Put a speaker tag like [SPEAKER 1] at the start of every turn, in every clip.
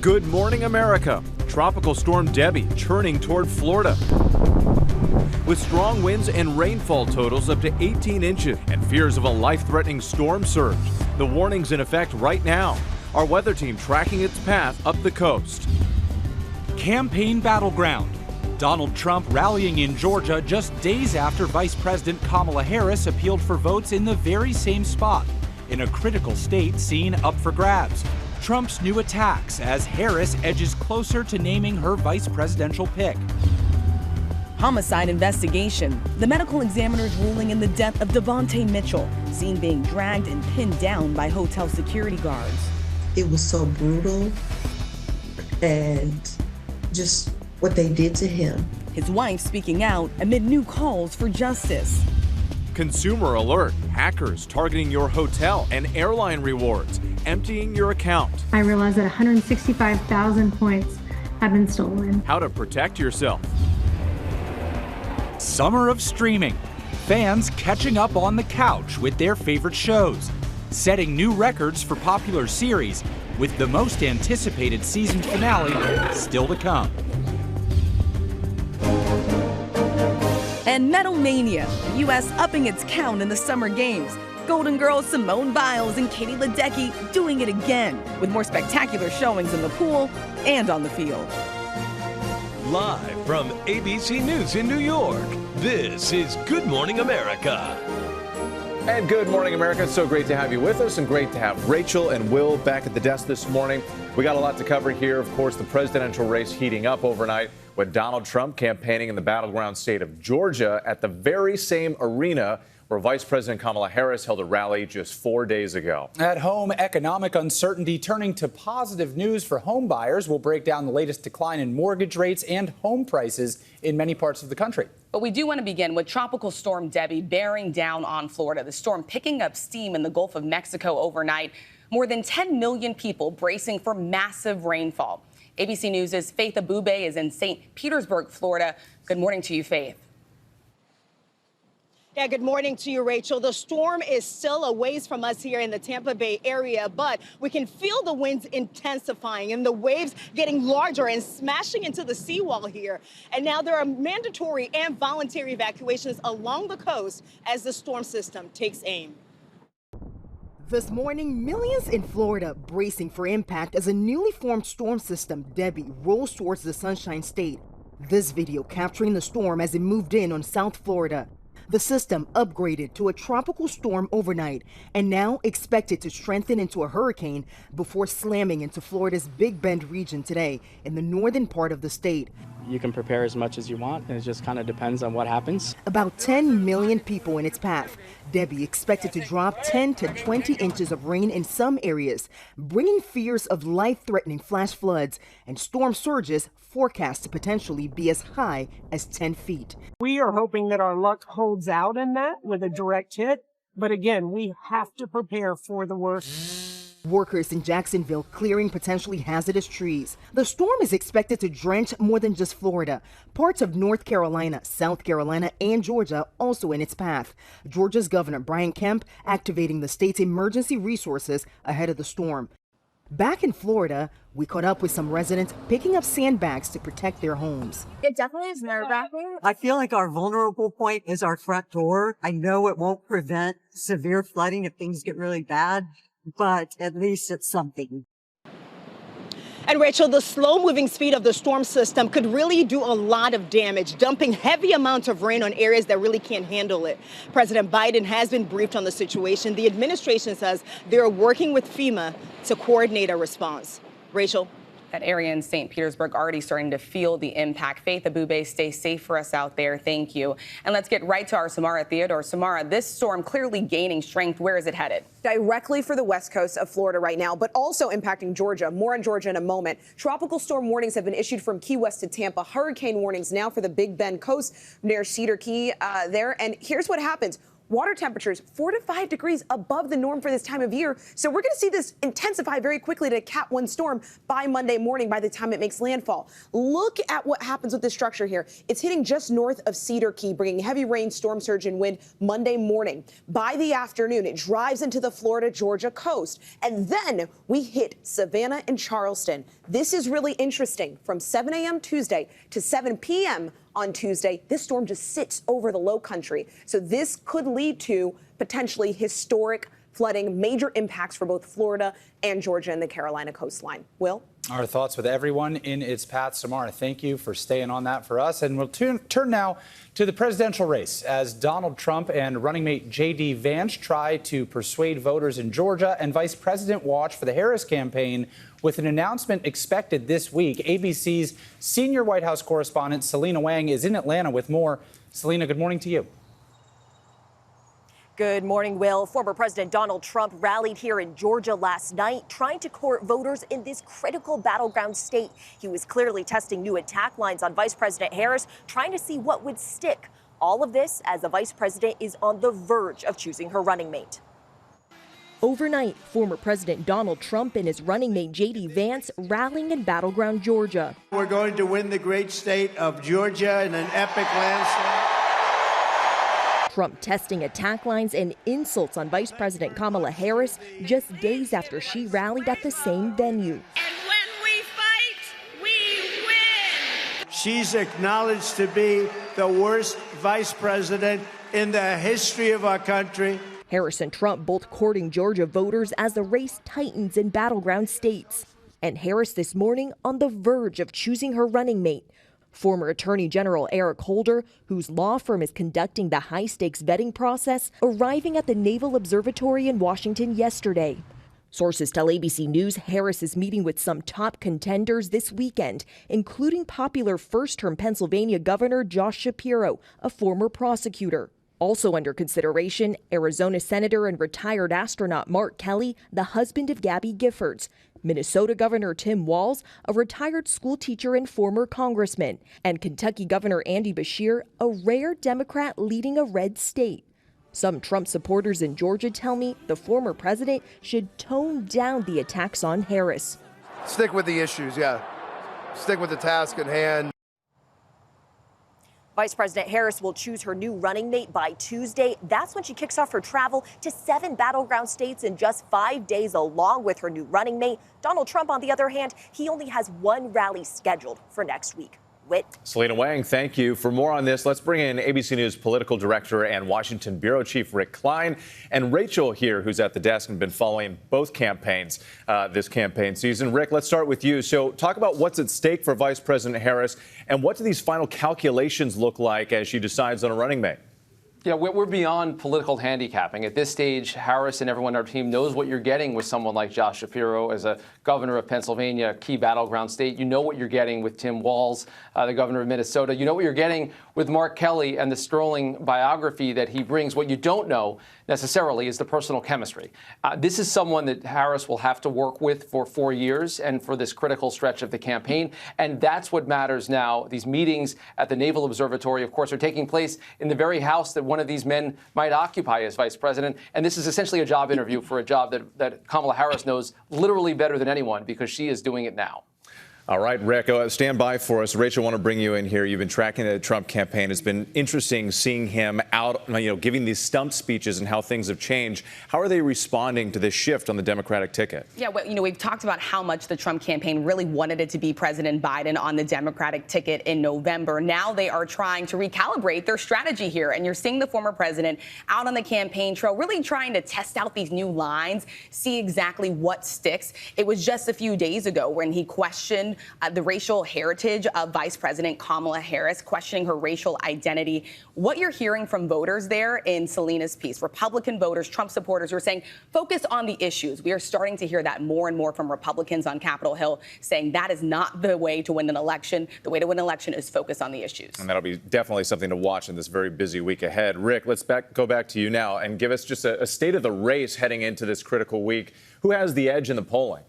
[SPEAKER 1] Good morning, America. Tropical Storm Debby churning toward Florida. With strong winds and rainfall totals up to 18 inches and fears of a life-threatening storm surge. The warning's in effect right now. Our weather team tracking its path up the coast.
[SPEAKER 2] Campaign battleground. Donald Trump rallying in Georgia just days after Vice President Kamala Harris appealed for votes in the very same spot, in a critical state seen up for grabs. Trump's new attacks as Harris edges closer to naming her vice presidential pick.
[SPEAKER 3] Homicide investigation. The medical examiner's ruling in the death of Devontae Mitchell, seen being dragged and pinned down by hotel security guards.
[SPEAKER 4] It was so brutal, and just what they did to him.
[SPEAKER 3] His wife speaking out amid new calls for justice.
[SPEAKER 1] Consumer alert. Hackers targeting your hotel and airline rewards, emptying your account.
[SPEAKER 5] I realized that 165,000 points have been stolen.
[SPEAKER 1] How to protect yourself.
[SPEAKER 2] Summer of streaming. Fans catching up on the couch with their favorite shows, setting new records for popular series, with the most anticipated season finale still to come.
[SPEAKER 3] And Medal Mania, the U.S. upping its count in the summer games. Golden Girls Simone Biles and Katie Ledecky doing it again, with more spectacular showings in the pool and on the field.
[SPEAKER 6] Live from ABC News in New York, this is Good Morning America.
[SPEAKER 1] And good morning, America. It's so great to have you with us and great to have Rachel and Will back at the desk this morning. We got a lot to cover here. Of course, the presidential race heating up overnight with Donald Trump campaigning in the battleground state of Georgia at the very same arena where Vice President Kamala Harris held a rally just 4 days ago.
[SPEAKER 7] At home, economic uncertainty turning to positive news for home buyers. We'll break down the latest decline in mortgage rates and home prices in many parts of the country.
[SPEAKER 8] But we do want to begin with Tropical Storm Debby bearing down on Florida. The storm picking up steam in the Gulf of Mexico overnight. More than 10 million people bracing for massive rainfall. ABC News' Faith Abubey is in St. Petersburg, Florida. Good morning to you, Faith.
[SPEAKER 9] Yeah, good morning to you, Rachel. The storm is still a ways from us here in the Tampa Bay area, but we can feel the winds intensifying and the waves getting larger and smashing into the seawall here. And now there are mandatory and voluntary evacuations along the coast as the storm system takes aim.
[SPEAKER 10] This morning, millions in Florida bracing for impact as a newly formed storm system, Debby, rolls towards the Sunshine State. This video capturing the storm as it moved in on South Florida. The system upgraded to a tropical storm overnight and now expected to strengthen into a hurricane before slamming into Florida's Big Bend region today in the northern part of the state.
[SPEAKER 11] You can prepare as much as you want, and it just kind of depends on what happens.
[SPEAKER 10] About 10 million people in its path. Debby expected to drop 10 to 20 inches of rain in some areas, bringing fears of life-threatening flash floods and storm surges forecast to potentially be as high as 10 feet.
[SPEAKER 12] We are hoping that our luck holds out in that with a direct hit, but again, we have to prepare for the worst.
[SPEAKER 10] Workers in Jacksonville clearing potentially hazardous trees. The storm is expected to drench more than just Florida. Parts of North Carolina, South Carolina, and Georgia also in its path. Georgia's Governor Brian Kemp activating the state's emergency resources ahead of the storm. Back in Florida, we caught up with some residents picking up sandbags to protect their homes.
[SPEAKER 13] It definitely is nerve-wracking.
[SPEAKER 14] I feel like our vulnerable point is our front door. I know it won't prevent severe flooding if things get really bad, but at least it's something.
[SPEAKER 9] And Rachel, the slow-moving speed of the storm system could really do a lot of damage, dumping heavy amounts of rain on areas that really can't handle it. President Biden has been briefed on the situation. The administration says they're working with FEMA to coordinate a response. Rachel?
[SPEAKER 8] That area in St. Petersburg already starting to feel the impact. Faith Abubey, stay safe for us out there. Thank you. And let's get right to our Samara Theodore. Samara, this storm clearly gaining strength. Where is it headed?
[SPEAKER 15] Directly for the west coast of Florida right now, but also impacting Georgia. More on Georgia in a moment. Tropical storm warnings have been issued from Key West to Tampa. Hurricane warnings now for the Big Bend coast near Cedar Key there. And here's what happens. water temperatures 4 to 5 degrees above the norm for this time of year. So we're going to see this intensify very quickly to a Cat 1 storm by Monday morning by the time it makes landfall. Look at what happens with this structure here. It's hitting just north of Cedar Key, bringing heavy rain, storm surge, and wind Monday morning. By the afternoon, it drives into the Florida-Georgia coast. And then we hit Savannah and Charleston. This is really interesting. From 7 a.m. Tuesday to 7 p.m. on Tuesday, this storm just sits over the low country. So this could lead to potentially historic flooding, major impacts for both Florida and Georgia and the Carolina coastline. Will?
[SPEAKER 7] Our thoughts with everyone in its path tomorrow. Thank you for staying on that for us. And we'll turn now to the presidential race as Donald Trump and running mate J.D. Vance try to persuade voters in Georgia and Vice President watch for the Harris campaign with an announcement expected this week. ABC's senior White House correspondent Selena Wang is in Atlanta with more. Selena, good morning to you.
[SPEAKER 16] Good morning, Will. Former President Donald Trump rallied here in Georgia last night, trying to court voters in this critical battleground state. He was clearly testing new attack lines on Vice President Harris, trying to see what would stick. All of this as the vice president is on the verge of choosing her running mate. Overnight, former President Donald Trump and his running mate J.D. Vance rallying in battleground Georgia.
[SPEAKER 17] We're going to win the great state of Georgia in an epic landslide.
[SPEAKER 16] Trump testing attack lines and insults on Vice President Kamala Harris just days after she rallied at the same venue.
[SPEAKER 18] And when we fight, we win.
[SPEAKER 17] She's acknowledged to be the worst vice president in the history of our country.
[SPEAKER 16] Harris and Trump both courting Georgia voters as the race tightens in battleground states. And Harris this morning on the verge of choosing her running mate. Former Attorney General Eric Holder, whose law firm is conducting the high-stakes vetting process, arriving at the Naval Observatory in Washington yesterday. Sources tell ABC News Harris is meeting with some top contenders this weekend, including popular first-term Pennsylvania Governor Josh Shapiro, a former prosecutor. Also under consideration, Arizona Senator and retired astronaut Mark Kelly, the husband of Gabby Giffords, Minnesota Governor Tim Walz, a retired school teacher and former congressman, and Kentucky Governor Andy Beshear, a rare Democrat leading a red state. Some Trump supporters in Georgia tell me the former president should tone down the attacks on Harris.
[SPEAKER 19] Stick with the issues, yeah. Stick with the task at hand.
[SPEAKER 16] Vice President Harris will choose her new running mate by Tuesday. That's when she kicks off her travel to 7 battleground states in just 5 days, along with her new running mate. Donald Trump, on the other hand, he only has one rally scheduled for next week. Whit.
[SPEAKER 1] Selena Wang, thank you. For more on this, let's bring in ABC News political director and Washington bureau chief Rick Klien and Rachel here, who's at the desk and been following both campaigns this campaign season. Rick, let's start with you. So talk about what's at stake for Vice President Harris and what do these final calculations look like as she decides on a running mate?
[SPEAKER 20] Yeah, we're beyond political handicapping. At this stage, Harris and everyone on our team knows what you're getting with someone like Josh Shapiro as a governor of Pennsylvania, a key battleground state. You know what you're getting with Tim Walz, the governor of Minnesota. You know what you're getting with Mark Kelly and the sterling biography that he brings. What you don't know necessarily is the personal chemistry. This is someone that Harris will have to work with for 4 years and for this critical stretch of the campaign. And that's what matters now. These meetings at the Naval Observatory, of course, are taking place in the very house that one of these men might occupy as vice president. And this is essentially a job interview for a job that Kamala Harris knows literally better than anyone because she is doing it now.
[SPEAKER 1] All right, Rick, stand by for us. Rachel, I want to bring you in here. You've been tracking the Trump campaign. It's been interesting seeing him out, giving these stump speeches and how things have changed. How are they responding to this shift on the Democratic ticket?
[SPEAKER 8] Yeah, well, we've talked about how much the Trump campaign really wanted it to be President Biden on the Democratic ticket in November. Now they are trying to recalibrate their strategy here. And you're seeing the former president out on the campaign trail, really trying to test out these new lines, see exactly what sticks. It was just a few days ago when he questioned the racial heritage of Vice President Kamala Harris, questioning her racial identity. What you're hearing from voters there in Selena's piece, Republican voters, Trump supporters, who are saying, focus on the issues. We are starting to hear that more and more from Republicans on Capitol Hill, saying that is not the way to win an election. The way to win an election is focus on the issues.
[SPEAKER 1] And that'll be definitely something to watch in this very busy week ahead. Rick, let's go back to you now and give us just a state of the race heading into this critical week. Who has the edge in the polling?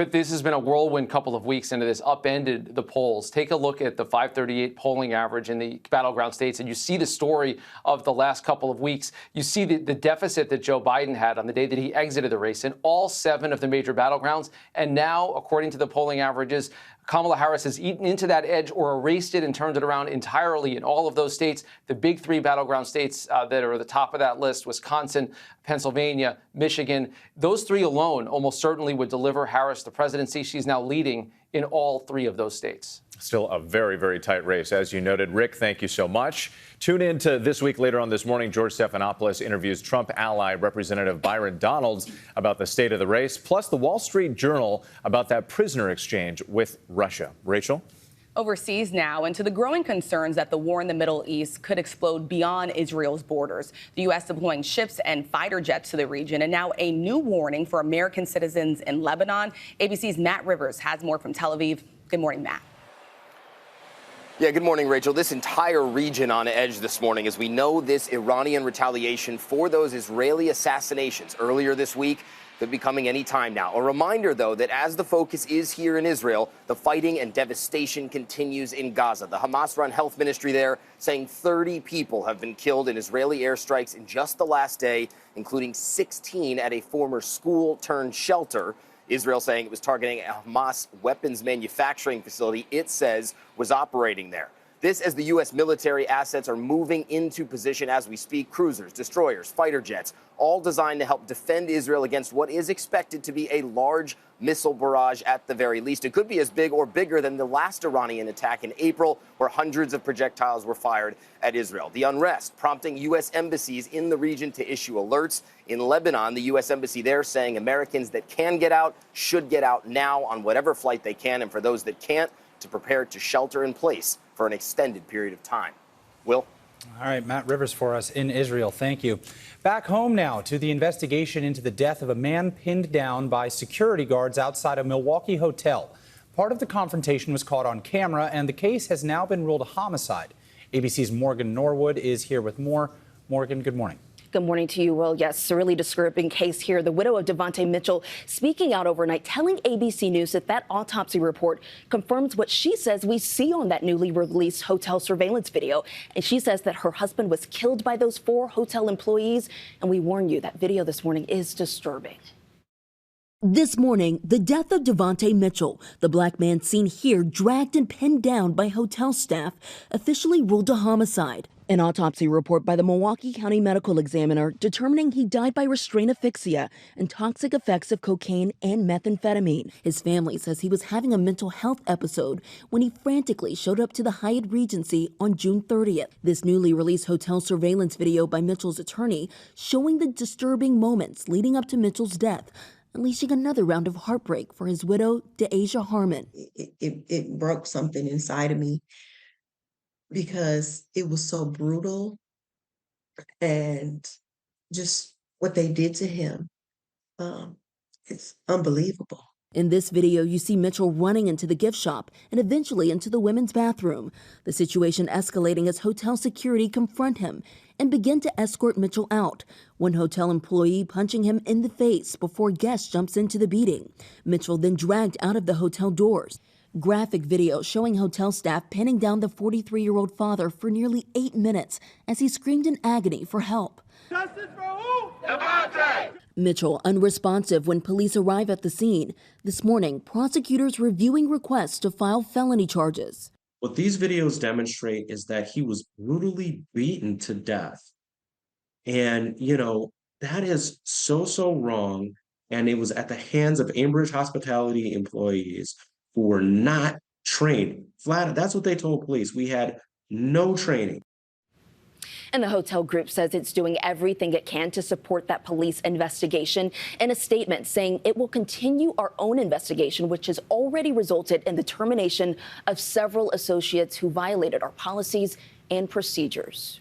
[SPEAKER 20] This has been a whirlwind couple of weeks into this, upended the polls. Take a look at the 538 polling average in the battleground states, and you see the story of the last couple of weeks. You see the deficit that Joe Biden had on the day that he exited the race in all 7 of the major battlegrounds. And now, according to the polling averages, Kamala Harris has eaten into that edge or erased it and turned it around entirely in all of those states. The big 3 battleground states that are at the top of that list, Wisconsin, Pennsylvania, Michigan, those 3 alone almost certainly would deliver Harris the presidency. She's now leading in all 3 of those states.
[SPEAKER 1] Still a very, very tight race, as you noted. Rick, thank you so much. Tune in to This Week later on this morning. George Stephanopoulos interviews Trump ally Representative Byron Donalds about the state of the race, plus the Wall Street Journal about that prisoner exchange with Russia. Rachel?
[SPEAKER 8] Overseas now, and to the growing concerns that the war in the Middle East could explode beyond Israel's borders. The U.S. deploying ships and fighter jets to the region, and now a new warning for American citizens in Lebanon. ABC's Matt Rivers has more from Tel Aviv. Good morning, Matt.
[SPEAKER 21] Yeah, good morning, Rachel. This entire region on edge this morning as we know this Iranian retaliation for those Israeli assassinations earlier this week could be coming any time now. A reminder, though, that as the focus is here in Israel, the fighting and devastation continues in Gaza. The Hamas-run health ministry there saying 30 people have been killed in Israeli airstrikes in just the last day, including 16 at a former school-turned-shelter. Israel saying it was targeting a Hamas weapons manufacturing facility it says was operating there. This as the U.S. military assets are moving into position as we speak. Cruisers, destroyers, fighter jets, all designed to help defend Israel against what is expected to be a large missile barrage at the very least. It could be as big or bigger than the last Iranian attack in April, where hundreds of projectiles were fired at Israel. The unrest prompting U.S. embassies in the region to issue alerts. In Lebanon, the U.S. embassy there saying Americans that can get out should get out now on whatever flight they can, and for those that can't, to prepare to shelter in place for an extended period of time. Will?
[SPEAKER 7] All right, Matt Rivers for us in Israel. Thank you. Back home now to the investigation into the death of a man pinned down by security guards outside a Milwaukee hotel. Part of the confrontation was caught on camera, and the case has now been ruled a homicide. ABC's Morgan Norwood is here with more. Morgan, good morning.
[SPEAKER 22] Good morning to you, Will. Yes, a really disturbing case here. The widow of Devontae Mitchell speaking out overnight, telling ABC News that autopsy report confirms what she says we see on that newly released hotel surveillance video. And she says that her husband was killed by those 4 hotel employees. And we warn you that video this morning is disturbing.
[SPEAKER 23] This morning, the death of Devontae Mitchell, the black man seen here dragged and pinned down by hotel staff, officially ruled a homicide. An autopsy report by the Milwaukee County Medical Examiner determining he died by restraint asphyxia and toxic effects of cocaine and methamphetamine. His family says he was having a mental health episode when he frantically showed up to the Hyatt Regency on June 30th. This newly released hotel surveillance video by Mitchell's attorney showing the disturbing moments leading up to Mitchell's death, unleashing another round of heartbreak for his widow, Deasia Harmon.
[SPEAKER 4] It broke something inside of me because it was so brutal, and just what they did to him, it's unbelievable.
[SPEAKER 23] In this video, you see Mitchell running into the gift shop and eventually into the women's bathroom. The situation escalating as hotel security confront him and begin to escort Mitchell out. One hotel employee punching him in the face before guest jumps into the beating. Mitchell then dragged out of the hotel doors. Graphic video showing hotel staff pinning down the 43-year-old father for nearly 8 minutes as he screamed in agony for help.
[SPEAKER 18] Justice for who? Devontae!
[SPEAKER 23] Mitchell unresponsive when police arrive at the scene. This morning, prosecutors reviewing requests to file felony charges.
[SPEAKER 24] What these videos demonstrate is that he was brutally beaten to death. And, that is so wrong. And it was at the hands of Ambridge Hospitality employees who were not trained. Flat, that's what they told police. We had no training.
[SPEAKER 22] And the hotel group says it's doing everything it can to support that police investigation. In a statement saying it will continue our own investigation, which has already resulted in the termination of several associates who violated our policies and procedures.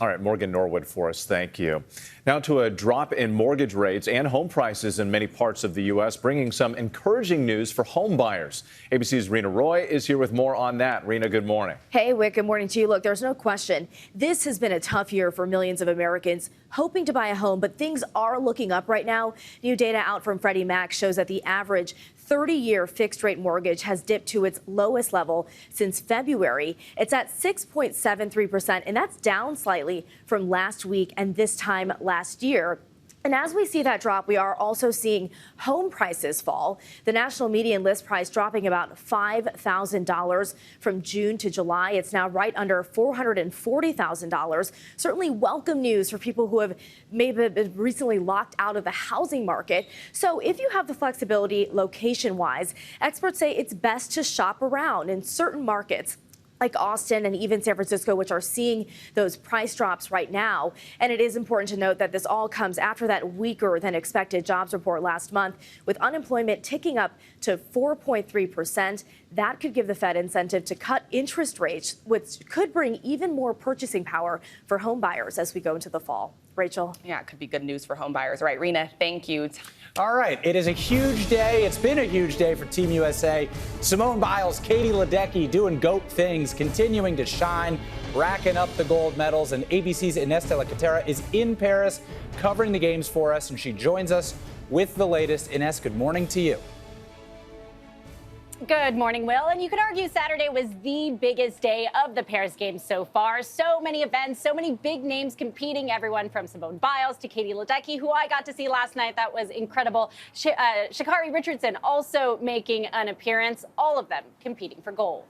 [SPEAKER 1] All right, Morgan Norwood for us. Thank you. Now to a drop in mortgage rates and home prices in many parts of the U.S., bringing some encouraging news for home buyers. ABC's Reena Roy is here with more on that. Reena, good morning.
[SPEAKER 25] Hey, Wick, good morning to you. Look, there's no question. This has been a tough year for millions of Americans hoping to buy a home, but things are looking up right now. New data out from Freddie Mac shows that the average 30-year fixed-rate mortgage has dipped to its lowest level since February. It's at 6.73%, and that's down slightly from last week and this time last year. And as we see that drop, we are also seeing home prices fall. The national median list price dropping about $5,000 from June to July. It's now right under $440,000. Certainly welcome news for people who have maybe been recently locked out of the housing market. So if you have the flexibility location-wise, experts say it's best to shop around in certain markets like Austin and even San Francisco, which are seeing those price drops right now. And it is important to note that this all comes after that weaker than expected jobs report last month, with unemployment ticking up to 4.3%. That could give the Fed incentive to cut interest rates, which could bring even more purchasing power for home buyers as we go into the fall. Rachel?
[SPEAKER 8] Yeah, it could be good news for home buyers. All right, Reena, thank you.
[SPEAKER 7] All right, it is a huge day. It's been a huge day for Team USA. Simone Biles, Katie Ledecky doing GOAT things, continuing to shine, racking up the gold medals. And ABC's Ines de la Catera is in Paris covering the games for us, and she joins us with the latest. Ines, good morning to you.
[SPEAKER 2] Good morning, Will. And you could argue Saturday was the biggest day of the Paris Games so far. So many events, so many big names competing, everyone from Simone Biles to Katie Ledecky, who I got to see last night. That was incredible. Sha'Carri Richardson also making an appearance, all of them competing for gold.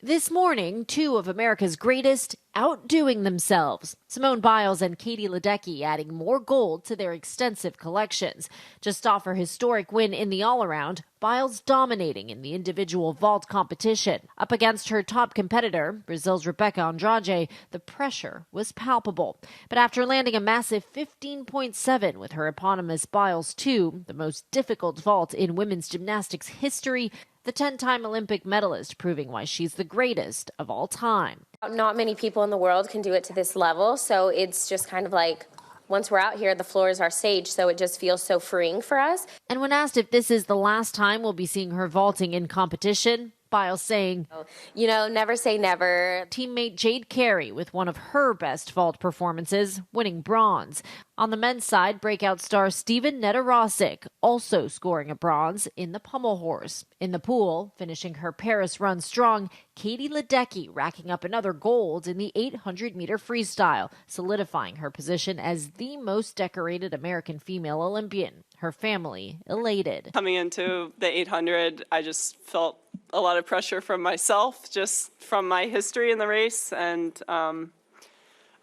[SPEAKER 3] This morning, two of America's greatest outdoing themselves. Simone Biles and Katie Ledecky adding more gold to their extensive collections. Just off her historic win in the all-around, Biles dominating in the individual vault competition. Up against her top competitor, Brazil's Rebecca Andrade, the pressure was palpable. But after landing a massive 15.7 with her eponymous Biles 2, the most difficult vault in women's gymnastics history, the 10-time Olympic medalist proving why she's the greatest of all time.
[SPEAKER 5] Not many people in the world can do it to this level, so it's just kind of like, once we're out here, the floor is our stage, so it just feels so freeing for us.
[SPEAKER 3] And when asked if this is the last time we'll be seeing her vaulting in competition, Biles saying,
[SPEAKER 5] you know, never say never.
[SPEAKER 3] Teammate Jade Carey with one of her best vault performances, winning bronze. On the men's side, breakout star Steven Netarosic also scoring a bronze in the pommel horse. In the pool, finishing her Paris run strong, Katie Ledecky racking up another gold in the 800-meter freestyle, solidifying her position as the most decorated American female Olympian. Her family elated.
[SPEAKER 6] Coming into the 800, I just felt a lot of pressure from myself, just from my history in the race, and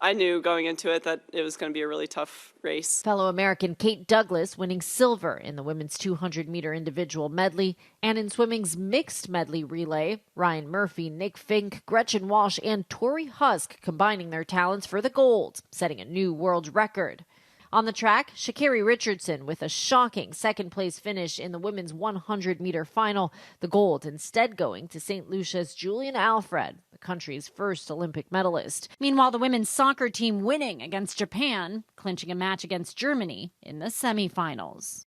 [SPEAKER 6] I knew going into it that it was going to be a really tough race.
[SPEAKER 3] Fellow American Kate Douglas winning silver in the women's 200-meter individual medley, and in swimming's mixed medley relay, Ryan Murphy, Nick Fink, Gretchen Walsh, and Tori Husk combining their talents for the gold, setting a new world record. On the track, Sha'Carri Richardson with a shocking second-place finish in the women's 100-meter final, the gold instead going to St. Lucia's Julian Alfred, the country's first Olympic medalist.
[SPEAKER 11] Meanwhile, the women's soccer team winning against Japan, clinching a match against Germany in the semifinals.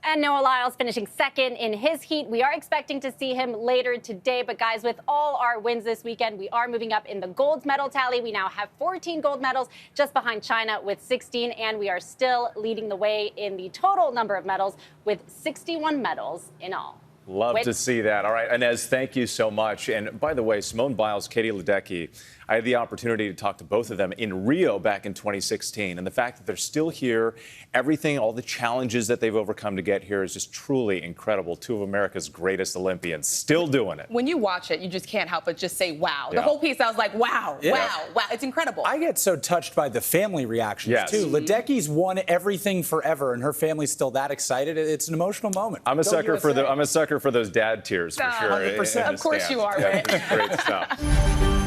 [SPEAKER 2] And Noah Lyles finishing second in his heat. We are expecting to see him later today. But guys, with all our wins this weekend, we are moving up in the gold medal tally. We now have 14 gold medals, just behind China with 16. And we are still leading the way in the total number of medals with 61 medals in all.
[SPEAKER 1] Love to see that. All right, Inez, thank you so much. And by the way, Simone Biles, Katie Ledecky, I had the opportunity to talk to both of them in Rio back in 2016. And the fact that they're still here, everything, all the challenges that they've overcome to get here is just truly incredible. Two of America's greatest Olympians still doing it.
[SPEAKER 8] When you watch it, you just can't help but just say, wow.
[SPEAKER 1] Yeah.
[SPEAKER 8] The whole piece, I was like, wow,
[SPEAKER 7] Yeah.
[SPEAKER 8] wow, wow. It's incredible.
[SPEAKER 7] I get so touched by the family reactions, too. Ledecky's won everything forever, and her family's still that excited. It's an emotional moment.
[SPEAKER 1] I'm a sucker for those dad tears, for sure.
[SPEAKER 7] 100%.
[SPEAKER 8] Of course you are,
[SPEAKER 1] yeah,
[SPEAKER 8] right?
[SPEAKER 1] Great stuff.